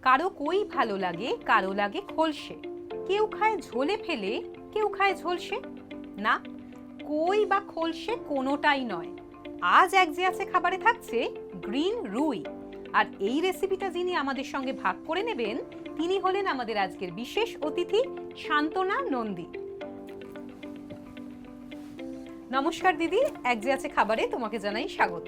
কারো কই ভালো লাগে, কারো লাগে খোলসে। কেউ খায় ঝোলে ফেলে, কেউ খায় ঝোলসে। না, কই বা খোলসে কোনোটাই নয়। আজ এক যে আছে খাবারে থাকছে গ্রিন রুই। আর এই রেসিপিটা যিনি আমাদের সঙ্গে ভাগ করে নেবেন তিনি হলেন আমাদের আজকের বিশেষ অতিথি শান্তনা নন্দী। নমস্কার দিদি, এক যে আছে খাবারে তোমাকে জানাই স্বাগত।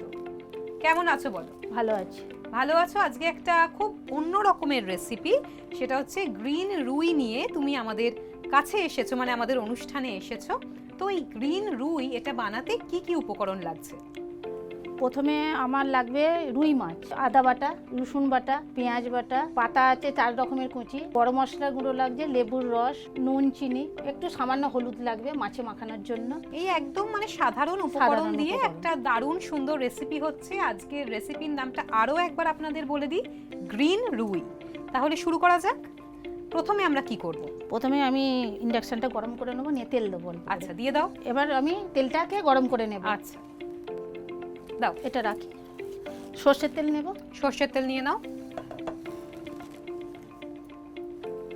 কেমন আছো বলো? ভালো আছি। ভালো আছো? আজকে একটা খুব অন্য রকমের রেসিপি, সেটা হচ্ছে গ্রিন রুই নিয়ে তুমি আমাদের কাছে এসেছো, মানে আমাদের অনুষ্ঠানে এসেছো। তো এই গ্রিন রুই এটা বানাতে কি কি উপকরণ লাগছে? প্রথমে আমার লাগবে রুই মাছ, আদা বাটা, রসুন বাটা, পেঁয়াজ বাটা, পাতা আছে 4 রকমের কুচি, গরম মশলা গুঁড়ো লাগছে, লেবুর রস, নুন, চিনি, একটু সামান্য হলুদ লাগবে মাছে মাখানোর জন্য। এই একদম মানে সাধারণ উপকরণ দিয়ে একটা দারুণ সুন্দর রেসিপি হচ্ছে। আজকের রেসিপির নামটা আরও একবার আপনাদের বলে দিই, গ্রিন রুই। তাহলে শুরু করা যাক। প্রথমে আমরা কি করব? প্রথমে আমি ইন্ডাকশনটা গরম করে নেবো, নিয়ে তেল দেবো। আচ্ছা, দিয়ে দাও। এবার আমি তেলটাকে গরম করে নেব। আচ্ছা দাও, এটা রাখি। সর্ষের তেল নেব। সর্ষের তেল নিয়ে নাও।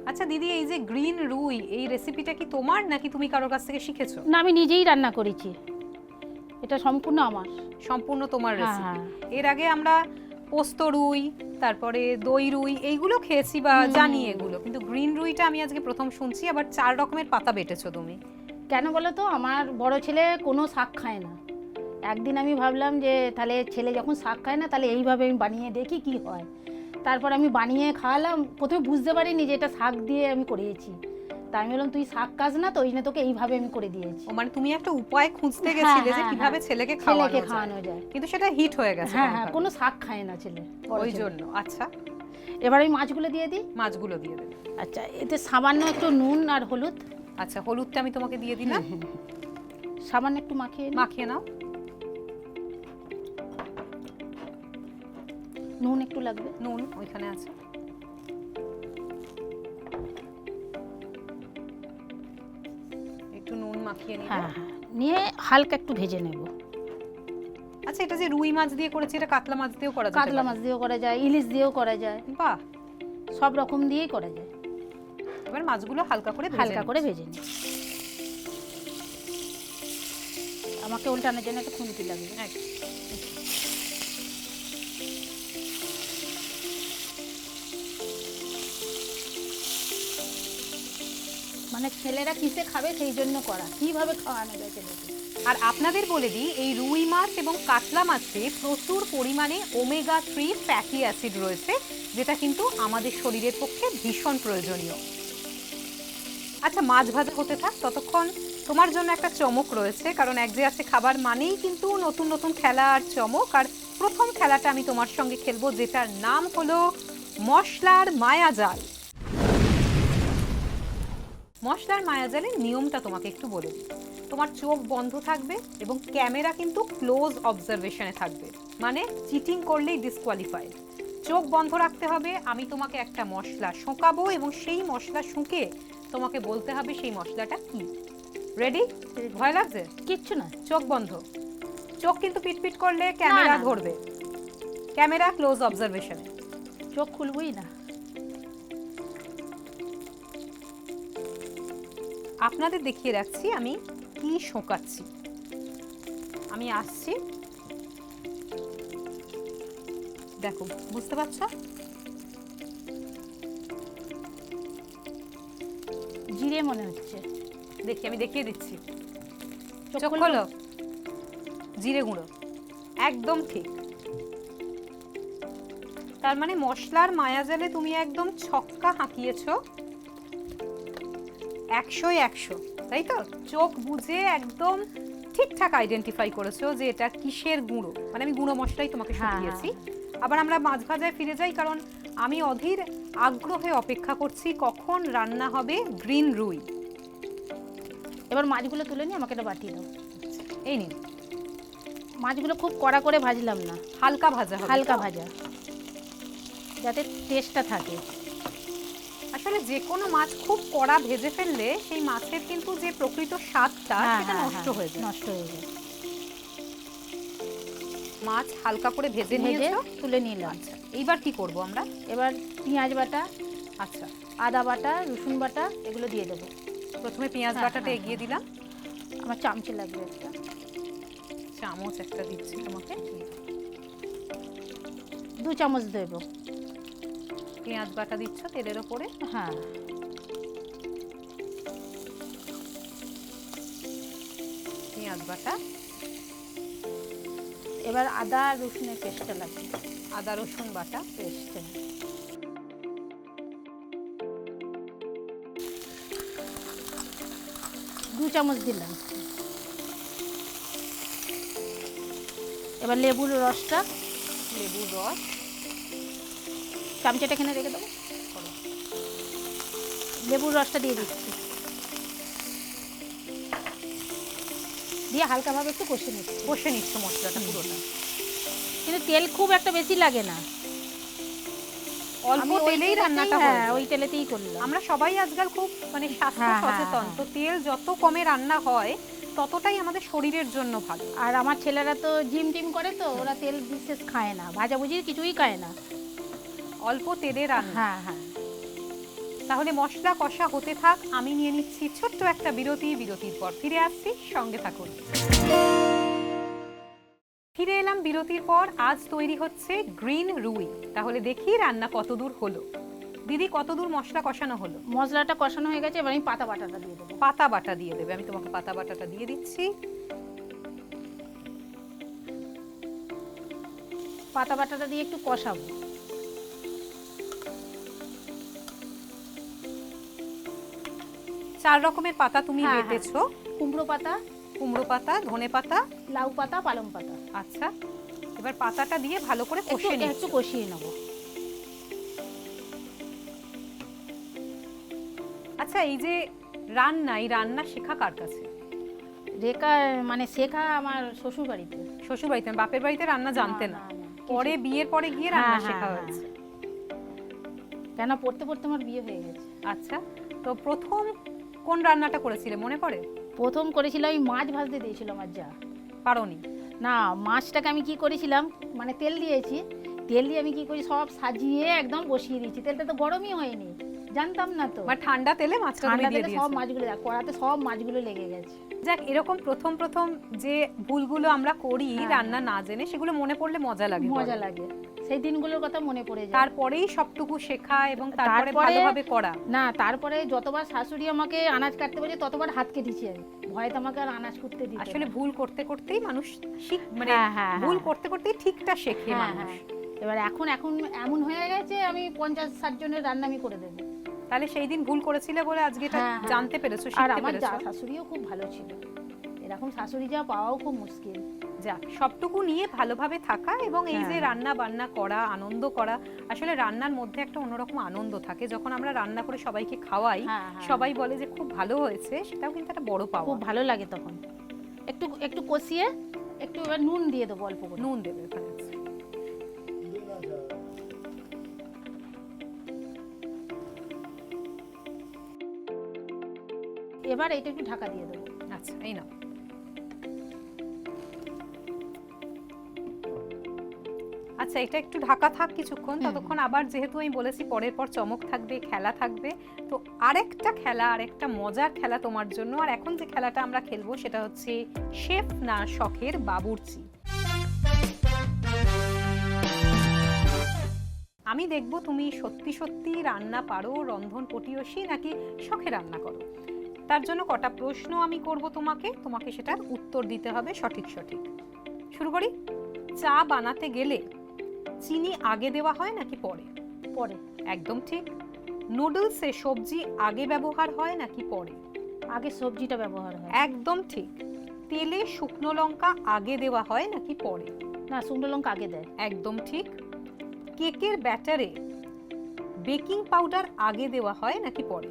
আচ্ছা দিদি, এই যে গ্রিন রুই এই রেসিপিটা কি তোমার নাকি তুমি কারোর কাছ থেকে শিখেছো? না, আমি নিজেই রান্না করেছি, এটা সম্পূর্ণ আমার। সম্পূর্ণ তোমার রেসিপি? হ্যাঁ। এর আগে আমরা পোস্ত রুই, তারপরে দই রুই এইগুলো খেয়েছি বা জানি এগুলো, কিন্তু গ্রিন রুইটা আমি আজকে প্রথম শুনছি। আবার 4 রকমের পাতা বেটেছো তুমি। কেন বলো তো, আমার বড় ছেলে কোনো শাক খায় না। একদিন আমি ভাবলাম যে তাহলে ছেলে যখন শাক খায় না, তাহলে এইভাবে আমি বানিয়ে দেখি কি হয়। তারপর আমি বানিয়ে খাওয়ালাম। প্রথমে বুঝতে পারিনি যে এটা শাক দিয়ে আমি করেছি। তাই আমি বললাম তুই শাক খাস না তো, ওই জন্য তোকে এইভাবে আমি করে দিয়েছি। ও মানে তুমি একটা উপায় খুঁজতে গেছিলে যে কিভাবে ছেলেকে খাওয়ানো যায়, কিন্তু সেটা হিট হয়ে গেছে। হ্যাঁ হ্যাঁ, কোনো শাক খায় না ছেলে, ওই জন্য। আচ্ছা, এবার আমি মাছগুলো দিয়ে দিই। মাছগুলো দিয়ে দেবে। আচ্ছা, এতে সামান্য একটু নুন আর হলুদ। আচ্ছা, হলুদটা আমি তোমাকে দিয়ে দিলাম। সামান্য একটু মাখিয়ে নাও। নুন একটু লাগবে। নুন ওইখানে আছে। একটু নুন মাখিয়ে নিয়ে নিয়ে হালকা একটু ভেজে নেব। আচ্ছা, এটা যে রুই মাছ দিয়ে করেছি, এটা কাতলা মাছ দিয়েও করা যায়? কাতলা মাছ দিয়েও করা যায়, ইলিশ দিয়েও করা যায়। বাহ, সব রকম দিয়েই করা যায়। এবার মাছগুলো হালকা করে ভেজে নিই। আমাকে উল্টানোর জন্য একটা খুন্তি লাগবে। মানে ছেলেরা কিসে খাবে সেই জন্য করা, কিভাবে খাওয়ানো যায় ছেলেকে। আর আপনাদের বলে দিই, এই রুই মাছ এবং কাতলা মাছে প্রচুর পরিমাণে ওমেগা 3 ফ্যাটি অ্যাসিড রয়েছে, যেটা কিন্তু আমাদের শরীরের পক্ষে ভীষণ প্রয়োজনীয়। আচ্ছা, মাছ ভাজা হতে থাক, ততক্ষণ তোমার জন্য একটা চমক রয়েছে। কারণ এক যে আছে খাবার মানেই কিন্তু নতুন নতুন খেলা আর চমক। আর প্রথম খেলাটা আমি তোমার সঙ্গে খেলবো, যেটার নাম হলো মশলার মায়াজাল। মশলার মায়াজালের নিয়মটা তোমাকে একটু বলে দিই। তোমার চোখ বন্ধ থাকবে এবং ক্যামেরা কিন্তু ক্লোজ অবজারভেশনে থাকবে, মানে চিটিং করলেই ডিসকোয়ালিফাইড। চোখ বন্ধ রাখতে হবে। আমি তোমাকে একটা মশলা শোঁকাবো এবং সেই মশলা শুঁকে তোমাকে বলতে হবে সেই মশলাটা কি। রেডি? ভয় লাগছে? কিচ্ছু না, চোখ বন্ধ। চোখ কিন্তু পিটপিট করলে ক্যামেরা ধরবে। ক্যামেরা ক্লোজ অবজারভেশনে। চোখ খুলবই না। আপনাদের দেখিয়ে রাখছি আমি কি শোঁকাচ্ছি। আমি আসছি, দেখো, বুঝতে পারছো? জিরে মনে হচ্ছে। দেখি, আমি দেখিয়ে দিচ্ছি। চোখ খোলো। জিরে গুঁড়ো, একদম ঠিক। তার মানে মশলার মায়াজালে তুমি একদম ছক্কা হাঁকিয়েছো। 100-ই 100, তাই তো? চোখ বুঝে একদম ঠিকঠাক আইডেন্টিফাই করেছো যে এটা কিসের গুঁড়ো। মানে আমি গুঁড়ো মশলাই তোমাকে শুকিয়েছি। আবার আমরা মাছ ভাজায় ফিরে যাই, কারণ আমি অধীর আগ্রহে অপেক্ষা করছি কখন রান্না হবে গ্রিন রুই। এবার মাছগুলো তুলে নিয়ে আমাকে একটা বাটি দাও। এই নিন। মাছগুলো খুব কড়া করে ভাজলাম না, হালকা ভাজা হবে। হালকা ভাজা, যাতে টেস্টটা থাকে। আসলে যে কোনো মাছ খুব কড়া ভেজে ফেললে সেই মাছের কিন্তু যে প্রকৃত স্বাদটা সেটা নষ্ট হয়ে যায়। মাছ হালকা করে ভেজে ভেজে নিয়েছো। তুলে নিলাম। আচ্ছা, এইবার কি করব আমরা? এবার পেঁয়াজ বাটা, আচ্ছা, আদা বাটা, রসুন বাটা এগুলো দিয়ে দেবো। প্রথমে পেঁয়াজ হ্যাঁ, বাটাটা হ্যাঁ, এগিয়ে হ্যাঁ। দিলাম। আমার চামচে লাগবে একটা। চামচ একটা দিচ্ছি তোমাকে। 2 চামচ দেবো। পেঁয়াজ বাটা দিচ্ছ তেলের ওপরে। হ্যাঁ, পেঁয়াজ বাটা, এবার আদা আর রসুনের পেস্টটা লাগবে। আদা রসুন বাটা, পেস্ট 2 চামচ দিলাম। এবার লেবুর রসটা, লেবুর রস, চামচাটা এখানে রেখে দেবো। লেবুর রসটা দিয়ে দিচ্ছি, দিয়ে হালকাভাবে একটু কষে নিচ্ছি। কষে নিচ্ছ মশলাটা পুরোটা। কিন্তু তেল খুব একটা বেশি লাগে না, অল্প আমি ওই তেলেই রান্নাটা হ্যাঁ হয়। ওই তেলেতেই করলাম। আমরা সবাই আজকাল খুব মানে স্বাস্থ্য হ্যাঁ, হ্যাঁ, সচেতন, হ্যাঁ। তো তেল যত কমে রান্না হয় ততটাই আমাদের শরীরের জন্য ভালো। আর আমার ছেলেরা তো জিম টিম করে, তো ওরা তেল বিশেষ খায় না, ভাজাভুজি কিছুই খায় না। অল্প তেলে রান্না। হ্যাঁ হ্যাঁ, তাহলে মশলা কষা হতে থাক, আমি নিয়ে নিচ্ছি ছোট্ট একটা বিরতি। বিরতির পর ফিরে আসছি, সঙ্গে থাকুন। ফিরে এলাম বিরতির পর। আজ তৈরি হচ্ছে গ্রিন রুই। তাহলে দেখি রান্না কতদূর হলো। দিদি, কতদূর মশলা কষানো হলো? মশলাটা কষানো হয়ে গেছে, এবার আমি পাতা বাটাটা দিয়ে দেবো। পাতা বাটা দিয়ে দেবে। আমি তোমাকে পাতা বাটাটা দিয়ে দিচ্ছি। পাতা বাটাটা দিয়ে একটু কষাবো। চার রকমের পাতা তুমি হ্যাঁ, বেটেছো। কুমড়ো পাতা, কুমড়ো পাতা, ধনে পাতা, লাউ পাতা, পালং পাতা। আচ্ছা, এবার পাতাটা দিয়ে ভালো করে একটু কষে নিচ্ছি। একটু কষিয়ে নেবো। আচ্ছা, এই যে রান্না, এই রান্না শেখা কার কাছে? রেখা মানে শেখা আমার শ্বশুর বাড়িতে। শ্বশুর বাড়িতে? বাপের বাড়িতে রান্না জানতে না? কিছু- পরে বিয়ের পরে গিয়ে হ্যাঁ, রান্না হ্যাঁ, শেখা হ্যাঁ। হয়েছে। কেন পড়তে পড়তে আমার বিয়ে হয়ে গেছে। আচ্ছা, তো প্রথম কোন রান্নাটা করেছিলে মনে পড়ে? প্রথম করেছিলাম আমি মাছ ভাজতে দিয়েছিল আমার যা। পারোনি? না, মাছটাকে আমি কি করেছিলাম, মানে তেল দিয়েছি, তেল দিয়ে আমি কি করি সব সাজিয়ে একদম বসিয়ে দিয়েছি। তেলটা তো গরমই হয়নি, জানতাম না তো। মানে ঠান্ডা তেলে মাছটা তুমি ঠান্ডা দিয়ে তেলে সব দিয়েছো। মাছগুলো কড়াতে সব মাছগুলো লেগে গেছে। যাক, এরকম প্রথম প্রথম যে ভুলগুলো আমরা করি হ্যাঁ, রান্না না জেনে, সেগুলো মনে পড়লে মজা লাগে। মজা লাগে, সেই দিনগুলোর কথা মনে পড়ে যায়। তারপরেই সবটুকু শেখা এবং তারপরে তারপরে- ভালোভাবে করা। না, তারপরে যতবার শাশুড়ি আমাকে আনাজ কাটতে বলে ততবার হাত কেটেছি আমি, ভয়তে আমাকে আর আনাজ করতে দিত না। আসলে ভুল করতে করতেই মানুষ মানে হ্যাঁ, হ্যাঁ, ভুল হ্যাঁ। করতে করতেই ঠিকটা শেখে হ্যাঁ, মানুষ। হ্যাঁ। এবার এখন এখন এমন হয়ে গেছে আমি 50-60 জনের রান্না আমি করে দেবো। তাহলে সেই দিন ভুল করেছিলে বলে আজকে এটা হ্যাঁ, হ্যাঁ। জানতে পেরেছো, আর শিখতে আমার যা পেরেছো। শাশুড়িও খুব ভালো ছিল, এরকম শাশুড়ি যা পাওয়াও খুব মুশকিল। যাক, সবটুকু নিয়ে ভালোভাবে থাকা এবং এই যে হ্যাঁ। রান্না বান্না করা, আনন্দ করা। আসলে রান্নার মধ্যে একটা অন্যরকম আনন্দ থাকে। যখন আমরা রান্না করে সবাইকে খাওয়াই, হ্যাঁ, হ্যাঁ। সবাই বলে যে খুব ভালো হয়েছে, সেটাও কিন্তু একটা বড় পাওয়া। খুব ভালো লাগে তখন। একটু একটু কষিয়ে একটু এবার নুন দিয়ে দেবো অল্প করে। নুন দেবে ওখানে। এবার এটা একটু ঢাকা দিয়ে দেবো। আচ্ছা, এই নাও। আচ্ছা, এটা একটু ঢাকা থাক কিছুক্ষণ। ততক্ষণ আবার যেহেতু আমি বলেছি পরের পর চমক থাকবে, খেলা থাকবে, তো আরেকটা খেলা, আরেকটা মজার খেলা তোমার জন্য। আর এখন যে খেলাটা আমরা খেলবো সেটা হচ্ছে শেফ না শখের বাবুর্চি। আমি দেখবো তুমি সত্যি সত্যি রান্না পারো, রন্ধন পটীয়সী, নাকি শখে রান্না করো। তার জন্য কটা প্রশ্ন আমি করব তোমাকে, তোমাকে সেটার উত্তর দিতে হবে সঠিক সঠিক। শুরু করি। চা বানাতে গেলে চিনি আগে দেওয়া হয় নাকি পরে? পরে। একদম ঠিক। নুডলসে সবজি আগে ব্যবহার হয় নাকি পরে? আগে সবজিটা ব্যবহার হয়। একদম ঠিক। তেলে শুকনো লঙ্কা আগে দেওয়া হয় নাকি পরে? না, শুকনো লঙ্কা আগে দেয়। একদম ঠিক। কেকের ব্যাটারে বেকিং পাউডার আগে দেওয়া হয় নাকি পরে?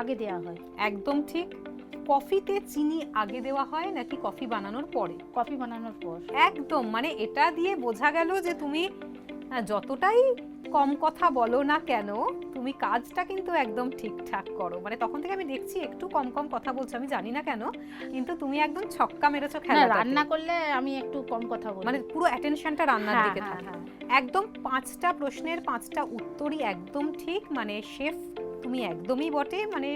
আগে দেওয়া হয়। একদম ঠিক। কফিতে চিনি আগে দেওয়া হয় নাকি কফি বানানোর পরে? কফি বানানোর পর। একদম, মানে এটা দিয়ে বোঝা গেল যে তুমি যতটাই কম কথা বলো না কেন, তুমি তুমি কাজটা কিন্তু একদম ঠিকঠাক করো, মানে তখন থেকে আমি দেখছি একটু কম কম কথা বলছো, আমি জানি না কেন, কিন্তু তুমি একদম ছক্কা মেরেছো না, খেলাটাতে। রান্না করলে আমি একটু কম কথা বলি। মানে পুরো অ্যাটেনশনটা রান্নার হ্যাঁ, দিকে হ্যাঁ, থাকে। হ্যাঁ। একদম 5টা প্রশ্নের 5টা উত্তরই একদম ঠিক, মানে শেফ তুমি একদমই বটে, মানে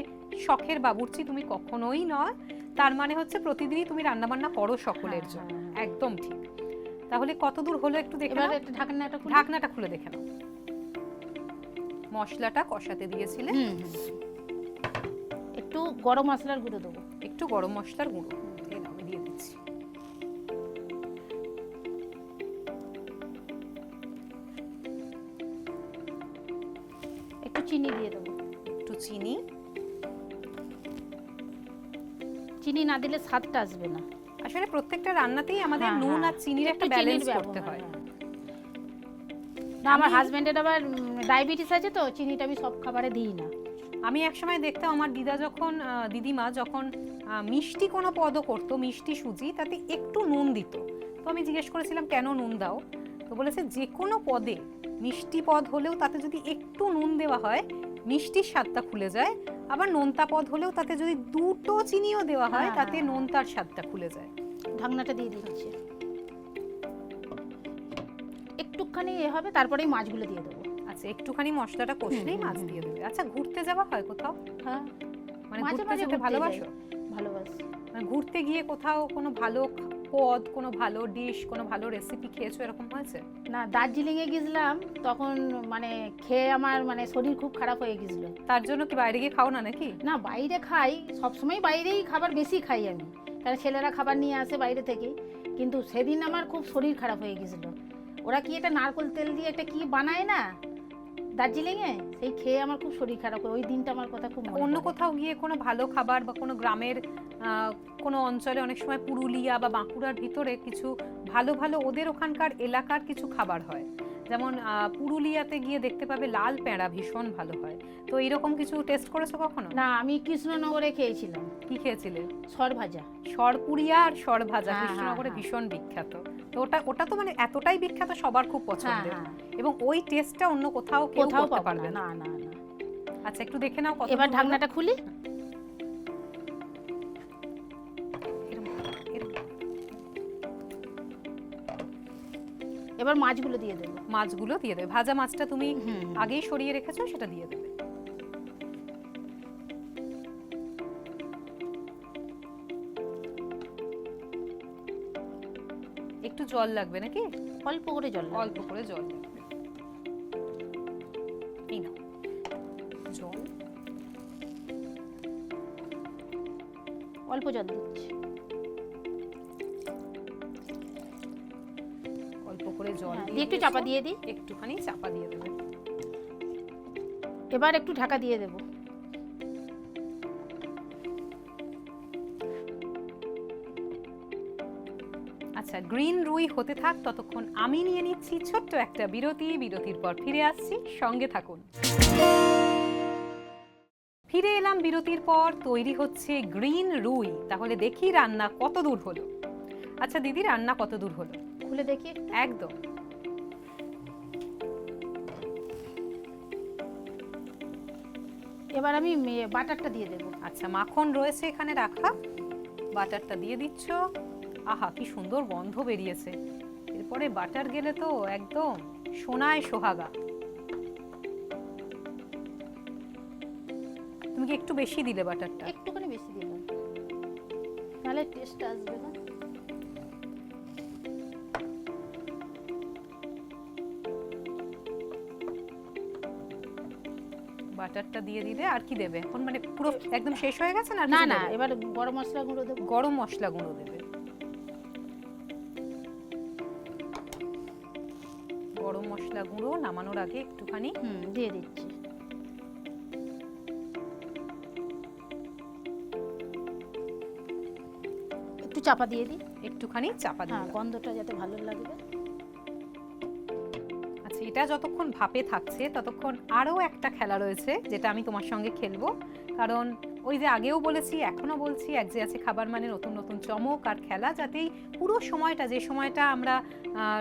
শখের বাবুর্চি তুমি কখনোই নয়। তার মানে হচ্ছে প্রতিদিনই তুমি রান্না বান্না করো সকলের হ্যাঁ, জন্য, হ্যাঁ। একদম ঠিক। তাহলে কতদূর হলো একটু দেখে এবার নাও। একটু ঢাকনাটা খুলে। ঢাকনাটা খুলে দেখে নাও। মশলাটা কষাতে দিয়েছিলে, হুম, হুম। একটু গরম মশলার গুঁড়ো দেবো। একটু গরম মশলার গুঁড়ো এই নাও, আমি দিয়ে দিচ্ছি। একটু চিনি দিয়ে দেবো। একটু চিনি। চিনি না দিলে স্বাদটা আসবে না। আসলে প্রত্যেকটা রান্নাতেই আমাদের হ্যাঁ, নুন হ্যাঁ। আর চিনির একটা একটু ব্যালেন্স চিনির করতে ব্যবহার, হয়। হ্যাঁ। না, আমার হাজবেন্ডের আবার ডায়াবেটিস আছে, তো চিনিটা আমি সব খাবারে দিই না। আমি একসময় দেখতাম আমার দিদিমা যখন মিষ্টি কোনো পদও করতো, মিষ্টি সুজি, তাতে একটু নুন দিত। তো আমি জিজ্ঞেস করেছিলাম কেন নুন দাও, তো বলেছে যে কোনো পদে, মিষ্টি পদ হলেও তাতে যদি একটু নুন দেওয়া হয় মিষ্টির স্বাদটা খুলে যায়, আবার নোনতা পদ হলেও তাতে যদি দুটো চিনিও দেওয়া হয় হ্যাঁ, তাতে হ্যাঁ। নোনতার স্বাদটা খুলে যায়। ঢাকনাটা দিয়ে দিচ্ছি। একটুখানি হবে, তারপরেই মাছগুলো দিয়ে দেবো। আচ্ছা, একটুখানি মশলাটা কষলেই মাছ দিয়ে দেবে। আচ্ছা, ঘুরতে যাওয়া হয় কোথাও? হ্যাঁ, মানে মাঝে ঘুরতে মাঝে যেতে ঘুরতে ভালোবাসো? ভালোবাসি। মানে ঘুরতে গিয়ে কোথাও কোনো ভালো পদ, কোনো ভালো ডিশ, কোনো ভালো রেসিপি খেয়েছো, এরকম হয়েছে? না, দার্জিলিংয়ে গেছিলাম, তখন মানে খেয়ে আমার মানে শরীর খুব খারাপ হয়ে গেছিল। তার জন্য কি বাইরে গিয়ে খাও না নাকি? না, বাইরে খাই, সবসময় বাইরেই খাবার বেশি খাই আমি, কারণ ছেলেরা খাবার নিয়ে আসে বাইরে থেকে। কিন্তু সেদিন আমার খুব শরীর খারাপ হয়ে গেছিল। ওরা কি একটা নারকেল তেল দিয়ে একটা কি বানায় না দার্জিলিংয়ে, সেই খেয়ে আমার খুব শরীর খারাপ হয়। ওই দিনটা আমার কথা খুব মনে অন্য পড়ে। কোথাও গিয়ে কোনো ভালো খাবার বা কোনো গ্রামের কোনো অঞ্চলে, অনেক সময় পুরুলিয়া বা বাঁকুড়ার ভিতরে কিছু ভালো ভালো ওদের ওখানকার এলাকার কিছু খাবার হয়, যেমন পুরুলিয়াতে গিয়ে দেখতে পাবে লাল পেঁড়া ভীষণ ভালো হয়। তো এরকম কিছু টেস্ট করেছো কখনো? না, আমি কৃষ্ণনগরে খেয়েছিলাম। কি খেয়েছিলে? সর ভাজা। সরপুরিয়া আর সর ভাজা হ্যাঁ, কৃষ্ণনগরে হ্যাঁ। ভীষণ বিখ্যাত। তো ওটা তো মানে এতটাই বিখ্যাত, সবার খুব পছন্দের, হ্যাঁ। এবং ওই টেস্টটা অন্য কোথাও কেউ কোথাও করতে পাবো পারবে না, না। না, না। আচ্ছা, একটু দেখে নাও কত। এবার ঢাকনাটা খুলি। এবার মাছগুলো দিয়ে দেবো। মাছগুলো দিয়ে দেবে। ভাজা মাছটা তুমি হুম। আগেই সরিয়ে রেখেছো, সেটা দিয়ে দেবে। একটু জল লাগবে নাকি? অল্প করে জল লাগবে। অল্প করে জল লাগবে। এই নাও জল। অল্প জল দিচ্ছি। অল্প করে জল হ্যাঁ, দিয়ে দিয়ে একটু দিয়েছো। চাপা দিয়ে দিই। একটুখানি চাপা দিয়ে দেবে। এবার একটু ঢাকা দিয়ে দেবো। আচ্ছা, গ্রিন রুই হতে থাক, ততক্ষণ আমি নিয়ে নিচ্ছি ছোট্ট একটা বিরতি। বিরতির পর ফিরে আসছি, সঙ্গে থাকুন। ফিরে এলাম বিরতির পর। তৈরি হচ্ছে গ্রিন রুই। তাহলে দেখি রান্না কত দূর হলো। আচ্ছা দিদি, রান্না কত দূর হলো? খুলে দেখি। একদম। এবার আমি বাটারটা দিয়ে দেবো। আচ্ছা, মাখন রয়েছে এখানে রাখা, বাটারটা দিয়ে দিচ্ছ। আহা, কি সুন্দর গন্ধ বেরিয়েছে। এরপরে বাটার গেলে তো একদম সোনায় সোহাগা। তুমি কি একটু বেশি দিলে বাটারটা? একটুখানি বেশি দিলাম, নাহলে টেস্ট আসবে না। বাটারটা দিয়ে দিলে আর কি দেবে এখন? মানে পুরো একদম শেষ হয়ে গেছে না? না, না, এবার গরম মশলা গুঁড়ো দেবো। গরম মশলা গুঁড়ো দেবে। গরম মশলা গুঁড়ো নামানোর আগে একটুখানি দিয়ে দিচ্ছি। একটু চাপা দিয়ে দিই। একটুখানি চাপা হ্যাঁ, দিলাম। গন্ধটা যাতে ভালো লাগবে। আচ্ছা, এটা যতক্ষণ ভাপে থাকছে ততক্ষণ আরও একটা খেলা রয়েছে, যেটা আমি তোমার সঙ্গে খেলবো। কারণ ওই যে আগেও বলেছি, এখনো বলছি, এক যে আছে খাবার মানে নতুন নতুন চমক আর খেলা, যাতেই পুরো সময়টা, যে সময়টা আমরা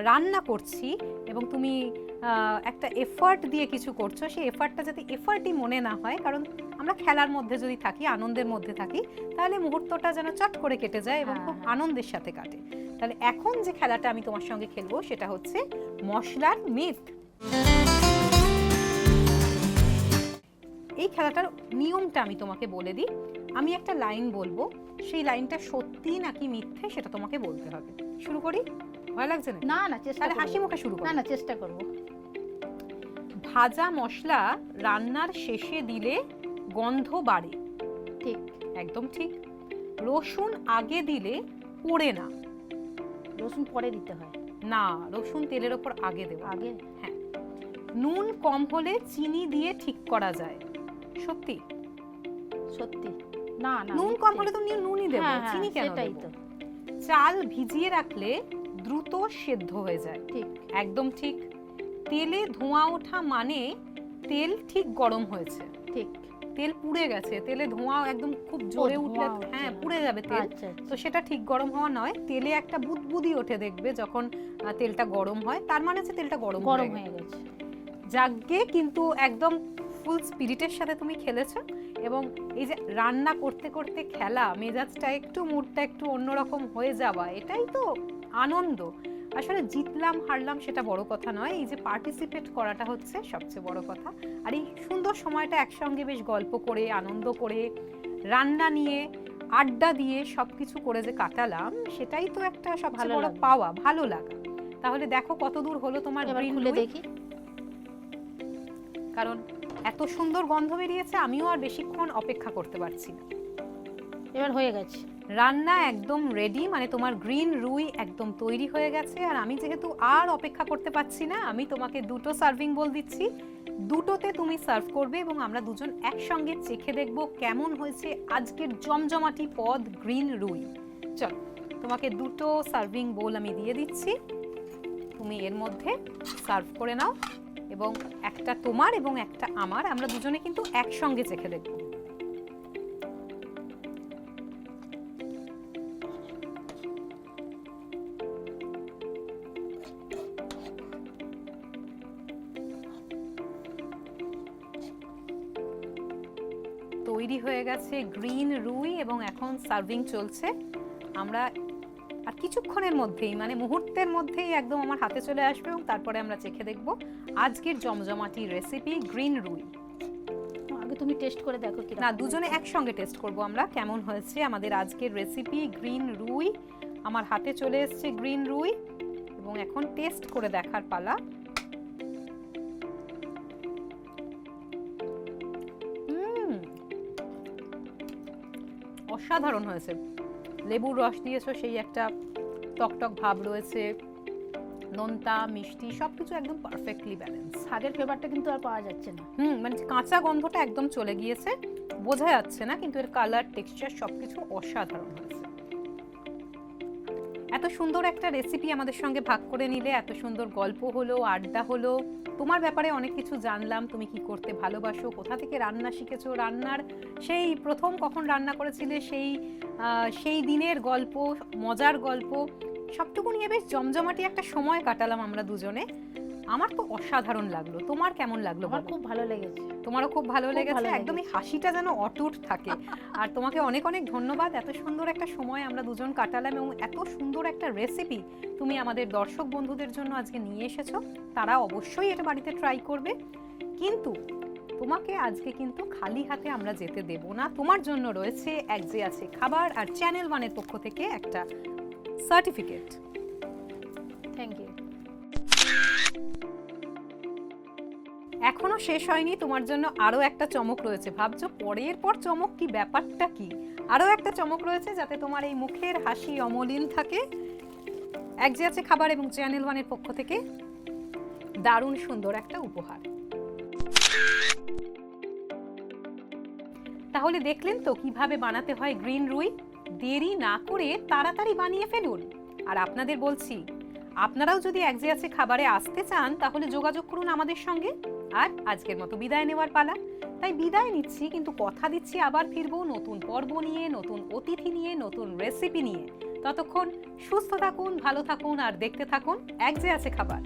রান্না করছি এবং তুমি একটা এফার্ট দিয়ে কিছু করছো, সেই এফার্টটা যাতে এফার্টই মনে না হয়, কারণ আমরা খেলার মধ্যে যদি থাকি, আনন্দের মধ্যে থাকি, তাহলে মুহূর্তটা যেন চট করে কেটে যায় এবং খুব আনন্দের সাথে কাটে। তাহলে এখন যে খেলাটা আমি তোমার সঙ্গে খেলবো সেটা হচ্ছে মশলার মিথ। এই খেলাটার নিয়মটা আমি তোমাকে বলে দিই। আমি একটা লাইন বলবো, সেই লাইনটা সত্যি নাকি মিথ্যে সেটা তোমাকে বলতে হবে। শুরু করি? ভয় লাগছে না? না না, চেষ্টা তাহলে করব। হাসি মুখে শুরু করো। না না, চেষ্টা করব। ভাজা মশলা রান্নার শেষে দিলে গন্ধ বাড়ে। ঠিক। একদম ঠিক। রসুন আগে দিলে পোড়ে না। রসুন পরে দিতে হয়। না, রসুন তেলের ওপর আগে দেবো। আগে? হ্যাঁ। নুন কম হলে চিনি দিয়ে ঠিক করা যায়। সত্যি? সত্যি? না না, নুন কম হলে তো নুনই দেবো, হ্যাঁ, চিনি কেন সেটাই দেবো? তো। চাল ভিজিয়ে রাখলে দ্রুত সেদ্ধ হয়ে যায়। ঠিক। একদম ঠিক। তেলে ধোঁয়া ওঠা মানে তেল ঠিক গরম হয়েছে। ঠিক। তেল পুড়ে গেছে, তেলে ধোঁয়া একদম খুব জোরে উঠলে হ্যাঁ পুড়ে যাবে তেল। আচ্ছা। তো সেটা ঠিক গরম হওয়া নয়। তেলে একটা বুদবুদি ওঠে দেখবে যখন তেলটা গরম হয়, তার মানে হচ্ছে তেলটা গরম হয়ে হয়ে গেছে। যাকে কিন্তু একদম ফুল স্পিরিটের সাথে তুমি খেলেছো, এবং এই যে রান্না করতে করতে খেলা, মেজাজটা একটু, মুডটা একটু অন্যরকম হয়ে যাওয়া, এটাই তো আনন্দ। আসলে জিতলাম হারলাম সেটা বড় কথা নয়, এই যে পার্টিসিপেট করাটা হচ্ছে সবচেয়ে বড় কথা। আর এই সুন্দর সময়টা একসঙ্গে বেশ গল্প করে, আনন্দ করে, রান্না নিয়ে, আড্ডা দিয়ে সবকিছু করে যে কাটালাম, সেটাই তো একটা সবচেয়ে বড় পাওয়া, ভালো লাগা। তাহলে দেখো কত দূর হলো তোমার গ্রিন খুলে রুই। দেখি। কারণ এত সুন্দর গন্ধ বেরিয়েছে, আমিও আর বেশিক্ষণ অপেক্ষা করতে পারছি না। এবার হয়ে গেছে রান্না একদম রেডি, মানে তোমার গ্রিন রুই একদম তৈরি হয়ে গেছে। আর আমি যেহেতু আর অপেক্ষা করতে পারছি না, আমি তোমাকে দুটো সার্ভিং বোল দিচ্ছি, দুটোতে তুমি সার্ভ করবে এবং আমরা দুজন একসঙ্গে চেখে দেখব কেমন হয়েছে আজকের জমজমাটি পদ গ্রিন রুই। চল, তোমাকে দুটো সার্ভিং বোল আমি দিয়ে দিচ্ছি, তুমি এর মধ্যে সার্ভ করে নাও, এবং একটা তোমার এবং একটা আমার, আমরা দুজনে কিন্তু একসঙ্গে চেখে দেখব। তৈরি হয়ে গেছে গ্রিন রুই এবং এখন সার্ভিং চলছে। আমরা আর কিছুক্ষণের মধ্যেই, মানে মুহূর্তের মধ্যেই একদম আমার হাতে চলে আসবে এবং তারপরে আমরা চেখে দেখব আজকের জমজমাটি রেসিপি গ্রিন রুই। আগে তুমি টেস্ট করে দেখো কি না, দুজনে একসঙ্গে টেস্ট করব আমরা কেমন হয়েছে আমাদের আজকের রেসিপি গ্রিন রুই। আমার হাতে চলে এসেছে গ্রিন রুই এবং এখন টেস্ট করে দেখার পালা। অসাধারণ হয়েছে। লেবুর রস দিয়েছো, সেই একটা টকটক ভাব রয়েছে, নোনতা মিষ্টি সবকিছু একদম পারফেক্টলি ব্যালেন্স। শাকের ফ্লেভারটা কিন্তু আর পাওয়া যাচ্ছে না। মানে কাঁচা গন্ধটা একদম চলে গিয়েছে, বোঝা যাচ্ছে না, কিন্তু এর কালার, টেক্সচার সবকিছু অসাধারণ হয়েছে। এত সুন্দর একটা রেসিপি আমাদের সঙ্গে ভাগ করে নিলে, এত সুন্দর গল্প হলো, আড্ডা হলো, তোমার ব্যাপারে অনেক কিছু জানলাম, তুমি কি করতে ভালোবাসো, কোথা থেকে রান্না শিখেছো, রান্নার সেই প্রথম কখন রান্না করেছিলে, সেই দিনের গল্প, মজার গল্প, সবটুকু নিয়ে বেশ জমজমাটি একটা সময় কাটালাম আমরা দুজনে। আমার তো অসাধারণ লাগলো। তোমার কেমন লাগলো? আমার খুব ভালো লেগেছে। তোমারও খুব ভালো লেগেছে? একদমই হাসিটা যেন অটুট থাকে। আর তোমাকে অনেক অনেক ধন্যবাদ, এত সুন্দর একটা সময় আমরা দুজন কাটালাম এবং এত সুন্দর একটা রেসিপি তুমি আমাদের দর্শক বন্ধুদের জন্য আজকে নিয়ে এসেছো। তারা অবশ্যই এটা বাড়িতে ট্রাই করবে, কিন্তু তোমাকে আজকে কিন্তু খালি হাতে আমরা যেতে দেব না। তোমার জন্য রয়েছে এক যে আছে খাবার আর চ্যানেল ওয়ানের পক্ষ থেকে একটা সার্টিফিকেট। Thank you. এখনো শেষ হয়নি, তোমার জন্য আরো একটা চমক রয়েছে। ভাবছো পরের পর চমক, কি ব্যাপারটা কি? আরো একটা চমক রয়েছে যাতে তোমার এই মুখের হাসি অমলিন থাকে। এক যে আছে খাবার এবং চ্যানেল ওয়ানের পক্ষ থেকে দারুণ সুন্দর একটা উপহার। তাহলে দেখলেন তো কিভাবে বানাতে হয় গ্রিন রুই। দেরি না করে তাড়াতাড়ি বানিয়ে ফেলুন। আর আপনাদের বলছি, আপনারাও যদি এক যে আছে খাবারে আসতে চান তাহলে যোগাযোগ করুন আমাদের সঙ্গে। আর আজকের মতো বিদায় নেওয়ার পালা, তাই বিদায় নিচ্ছি, কিন্তু কথা দিচ্ছি আবার ফিরবো নতুন পর্ব নিয়ে, নতুন অতিথি নিয়ে, নতুন রেসিপি নিয়ে। ততক্ষণ সুস্থ থাকুন, ভালো থাকুন আর দেখতে থাকুন এক যে আছে খাবার।